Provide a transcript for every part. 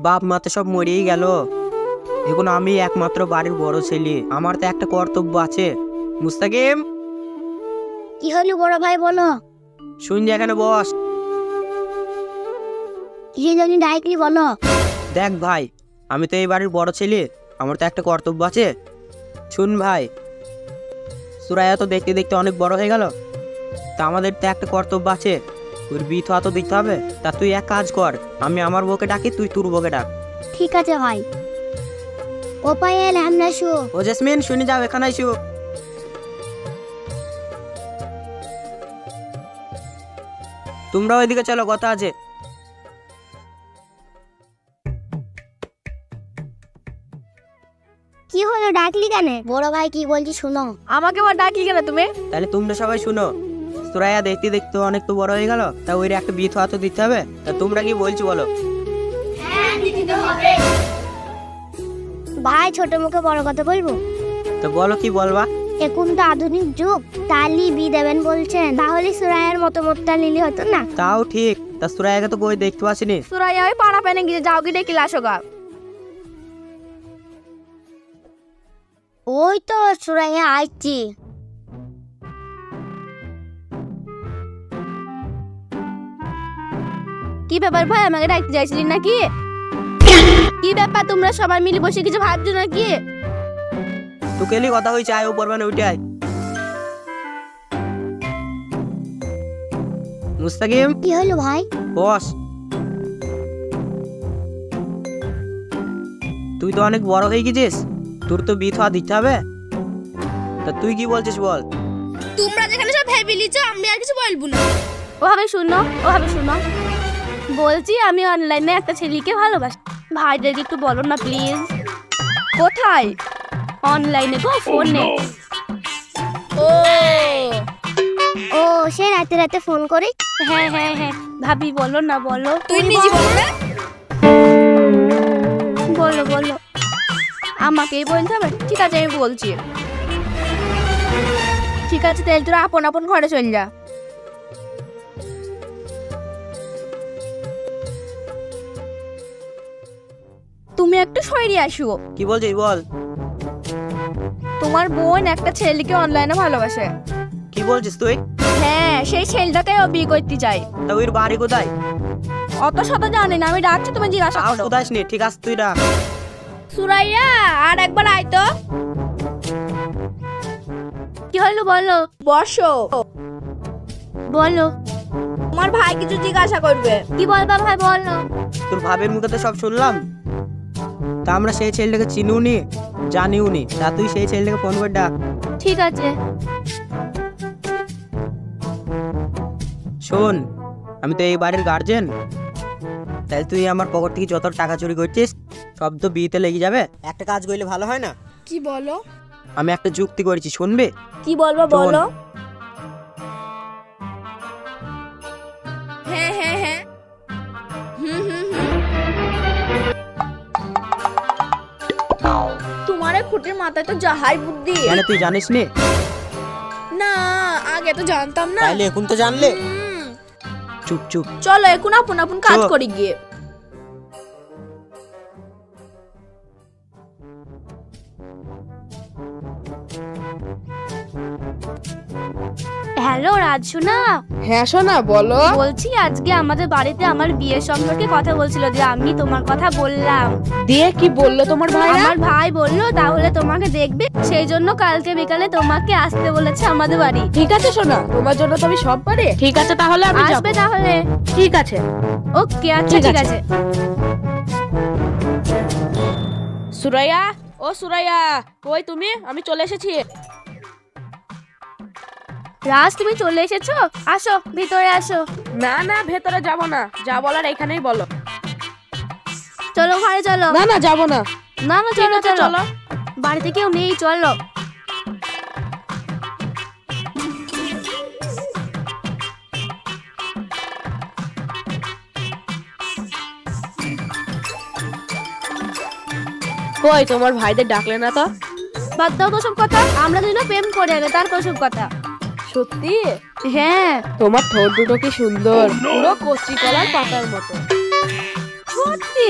বাপ মা তো সব মরেই গেল, এখন আমি একমাত্র বাড়ির বড় ছেলে, আমার তো একটা কর্তব্য আছে। মুস্তাকিম, কি হলো বড় ভাই বলো। শুন যে এখানে বস। কি জানি ডাইরেক্টলি বলো। দেখ ভাই, আমি তো এই বাড়ির বড় ছেলে, আমার তো একটা কর্তব্য আছে। শুন ভাই, সুরাইয়া তো দেখতে দেখতে অনেক বড় হয়ে গেল, তা আমাদের তো একটা কর্তব্য আছে, তোর বিয়ে তো দিতে হবে। তা তুই এক কাজ কর, আমি আমার বউকে ডাকি, তুই তোর বউকে ডাক। ঠিক আছে ভাই। ও পায়েল আমরা শু। ও জেসমিন, শুনে যাও, এখানে আইসু। তোমরা ওইদিকে চলো, কথা আছে। কি হলো ডাকলি কেন? বড় ভাই কি বলছি শুনো। আমাকে আবার ডাকলি কেন তুমি? তাহলে তোমরা সবাই শুনো, সুরাইয়া দেখতে দেখতে অনেক তো বড় হয়ে গেল, তা ওই একটা বিয়ে তো দিতে হবে। তা তোমরা কি বলছো বলো? ভাই ছোট মুখে বড় কথা বলবো? তো বলো, কি বলবা? এখন তো আধুনিক যুগ, তালি বিয়ে দেবেন বলছেন, তাহলে সুরাইয়ার মতামতটা নিলে হতো না? তাও ঠিক, তা সুরাইয়াকে তো কই দেখতে পাচ্ছিনি। সুরাইয়া ওই পাড়া পেনে গিয়ে যাও কি ডেকে আসো গা। ওই তো সুরাইয়া আইছি। কি ব্যাপার ভাই, আমাকে ডাকতে যাইছিলি নাকি? কি ব্যাপার, তোমরা সবাই মিলে বসে কিছু ভাবছো নাকি? তোকেলি কথা হয়েছে, আয় উপর মানে উঠে আয়। মুস্তাকিম, কি হলো ভাই? বস। তুই তো অনেক বড় হয়ে গেছিস, তোর তো বিয়ে দিতে হবে, তা তুই কি বলছিস বল? তোমরা যেখানে সব ভেবে লিছো, আমি আর কিছু বলবো না। ওভাবে শুনো, ওভাবে শুনো। বলছি আমি অনলাইনে একটা ছেলেকে ভালোবাসি, ভাইদেরকে একটু বলো না প্লিজ। কোথায়? অনলাইনে গো, ফোনে। ও ও সে রাতে রাতে ফোন করে? হ্যাঁ হ্যাঁ হ্যাঁ, ভাবি বলো না, বলো। তুই নিজে বল না। বলো বলো, আমাকেই বলতে হবে? ঠিক আছে আমি বলছি। ঠিক আছে, তাহলে তোরা আপন আপন ঘরে চল যা। তুমি একটু সরে আসো। কি বলছিস বল? তোমার বোন একটা ছেলেকে অনলাইনে ভালোবাসে। কি বলছিস তুই? হ্যাঁ, সেই ছেলেটাকে ও বিয়ে করতে চাই। তা ওর বাড়ি কোথায়? অত শত জানি না, আমি ডাকছি, তুমি জিজ্ঞাসা করো। কোথায় নি? ঠিক আছে তুই ডাক। সুরাইয়া, আর একবার আয় তো। কি হলো বলো? বসো। বলো। তোমার ভাই কিছু জিজ্ঞাসা করবে। কি বলবা ভাই, বলো। তোর ভাবের মুখে তো সব শুনলাম, তা আমরা সেই ছেলেটাকে চিনিও নি, জানিও নি, তা তুই সেই ছেলেটাকে ফোন করে ডাক। ঠিক আছে। শোন, আমি তো এই বাড়ির গার্জেন, তাহলে তুই আমার পকেট থেকে যত টাকা চুরি করছিস সব তো বিয়েতে লেগে যাবে। একটা কাজ করলে ভালো হয় না? কি বলো? আমি একটা যুক্তি করেছি, শুনবে? কি বলবা বলো। হ্যাঁ হ্যাঁ হ্যাঁ। তোমার খুঁটির মাথায় তো যাহাই বুদ্ধি। মানে তুই জানিস নি? না, আগে তো জানতাম না। তাহলে এখন তো জানলে। চুপ চুপ, চলো এখন আপন আপন কাজ করি গিয়ে। হ্যালো রাজসোনা। হ্যাঁ সোনা, বলো। বলছি আজকে আমাদের বাড়িতে আমার বিয়ের সম্পর্কে কথা বলছিল, যে আমি তোমার কথা বললাম। দিয়ে কি বললো তোমার ভাই? আমার ভাই বললো তাহলে তোমাকে দেখবে, সেই জন্য কালকে বিকালে তোমাকে আসতে বলেছে আমাদের বাড়ি। ঠিক আছে সোনা, তোমার জন্য তো আমি সব পারি। ঠিক আছে তাহলে আমি যাব। আসবে তাহলে? ঠিক আছে। ওকে, আচ্ছা ঠিক আছে। সুরাইয়া, ও সুরাইয়া, কই তুমি? আমি চলে এসেছি। রাজ, তুমি চলে এসেছো? আসো ভিতরে আসো। না না, ভেতরে যাব না, যা বলার এখানেই বলো। চলো ঘরে চলো। না না, যাব না। না না, চলো চলো। চলো। বাড়িতে কেউ নেই, চলো। কই তোমার ভাইদের ডাকলে না তো? বাদ দাও তো সব কথা, আমরা দুজন প্রেম করে আগে, তারপর সব কথা। সত্যি? হ্যাঁ। তোমার ঠোঁট দুটো কি সুন্দর, পুরো কচি কলার পাতার মতো। সত্যি?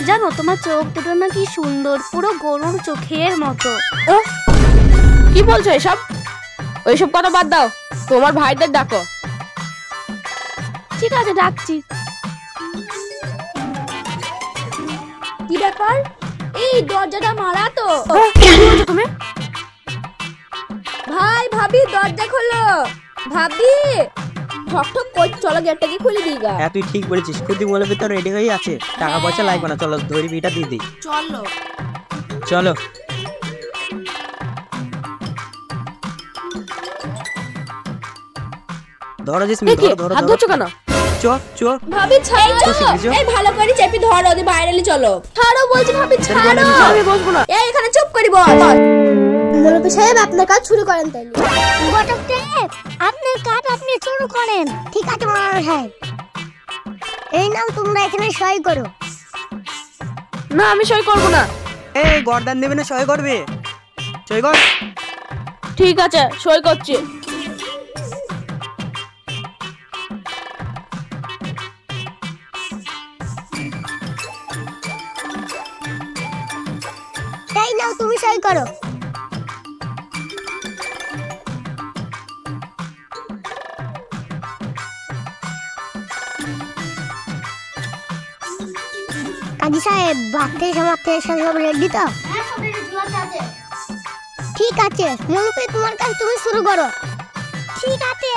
জানো তোমার চোখ দুটো না কি সুন্দর, পুরো গরুর চোখের মতো। কি বলছো এসব? ওইসব কথা বাদ দাও, তোমার ভাইদের ডাকো। ঠিক আছে, ডাকছি। কি ব্যাপার? এই দরজাটা মারা তো। কি বলছো তুমি? ভাই ভাবি দরজা খোলো। ভাবি ঠক ঠক কই, চলো গেটটা কি খুলে দিই গা। হ্যাঁ তুই ঠিক বলেছিস, খুদি বলে তো রেডি হয়ে আছে, টাকা পয়সা লাগবে না, চলো ধরি বিটা দিয়ে দিই। চলো চলো ধরো জিসমি, এ কি, ধরো ধরো হাত ধরো। ধরছো কেন? চো চো ভাবি ছাড়ো। বুঝেছো? এই ভালো করে চেপে ধরো, ওদের বাইরে চলো। ছাড়ো বলছি ভাবি, ছাড়ো। আমি বসবো না। এই এখানে চুপ করি বল। মুরব্বি সাহেব আপনার কাজ শুরু করেন তাইলে। ঘটক সাহেব আপনার কাজ আপনি শুরু করেন। ঠিক আছে মৌলানা সাহেব, এই নাও তোমরা এখানে সই করো। না আমি সই করবো না। এই গর্দান দেবে না সই করবে? সই কর। ঠিক আছে, সই করছি। এই নাও তুমি সই করো। কাজী সাহেব ভাতের সমাপ্তের সব রেডি তো? ঠিক আছে মুরব্বি, তোমার কাজ তুমি শুরু করো। ঠিক আছে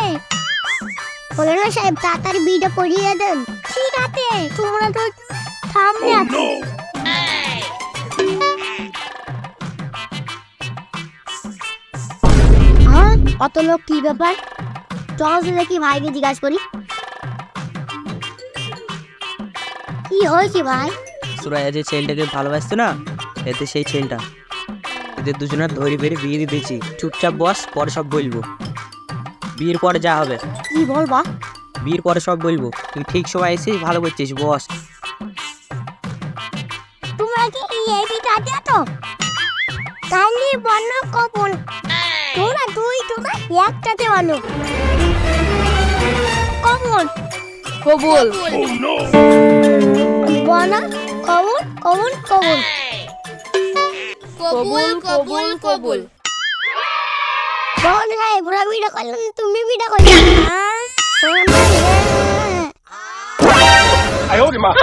মৌলানা সাহেব, তাড়াতাড়ি বিটা পড়িয়ে দেন। ঠিক আছে, তোমরা তো সামনে আছো। হ্যাঁ অত লোক কি ব্যাপার? চলো দেখি ভাইকে জিজ্ঞাসা করি। কি হয়েছে ভাই? সুরাইয়া যে ছেলেটাকে ভালোবাসতো না, এতে সেই ছেলেটা, এদের দুজনের ধরে বেড়ে বিয়ে দিয়ে দিয়েছি। চুপচাপ বস, পরে সব বলবো। বিয়ের পরে যা হবে কি বলবা? বিয়ের পরে সব বলবো। তুই ঠিক সময় এসেছিস, ভালো করছিস, বস। তোমরা কি এই বিটা তো কাইন্ডলি বলো কখন? তোমরা তোমরা একটাতে বলো কখন? কবুল। বলো কখন কখন কখন? কবুল কবুল কবুল। বল ভাই, পুরা বিটা করলেন, তুমি বিটা করলে।哎呦我的妈！